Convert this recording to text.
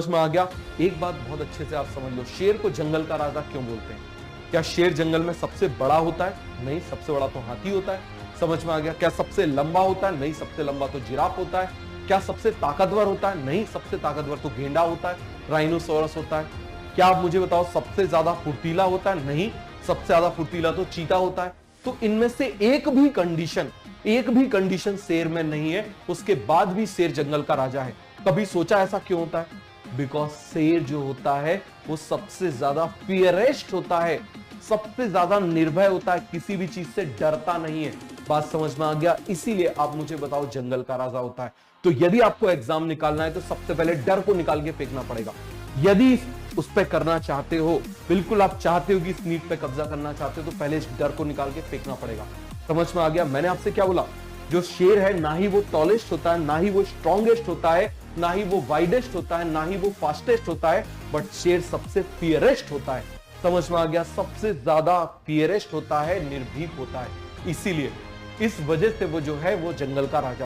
समझ में आ गया। एक बात बहुत अच्छे से आप समझ लो, शेर को जंगल का राजा क्यों बोलते हैं? क्या शेर जंगल में सबसे बड़ा होता है? नहीं, सबसे बड़ा तो हाथी होता है। समझ में आ गया। क्या सबसे लंबा होता है? नहीं, सबसे लंबा तो जिराफ होता है। क्या सबसे ताकतवर होता है? नहीं, सबसे ताकतवर तो गेंडा होता है, राइनोसोरस होता है। क्या आप मुझे बताओ सबसे ज्यादा फुर्तीला होता है? नहीं, सबसे ज्यादा फुर्तीला तो चीता होता है। तो इनमें से एक भी कंडीशन शेर में नहीं है, उसके बाद भी शेर जंगल का राजा है। कभी सोचा ऐसा क्यों होता है? बिकॉज शेर जो होता है वो सबसे ज्यादा फियरेस्ट होता है, सबसे ज्यादा निर्भय होता है, किसी भी चीज से डरता नहीं है। बात समझ में आ गया? इसीलिए आप मुझे बताओ जंगल का राजा होता है। तो यदि आपको एग्जाम निकालना है तो सबसे पहले डर को निकाल के फेंकना पड़ेगा। यदि उस पर करना चाहते हो, बिल्कुल आप चाहते हो कि इस नीट पे कब्जा करना चाहते हो, तो पहले इस डर को निकाल के फेंकना पड़ेगा। समझ में आ गया? मैंने आपसे क्या बोला? जो शेर है ना ही वो टॉलेस्ट होता है, ना ही वो स्ट्रॉन्गेस्ट होता है, ना ही वो वाइडेस्ट होता है, ना ही वो फास्टेस्ट होता है, बट शेर सबसे फियरेस्ट होता है। समझ में आ गया? सबसे ज्यादा फियरेस्ट होता है, निर्भीक होता है। इसीलिए इस वजह से वो जो है वो जंगल का राजा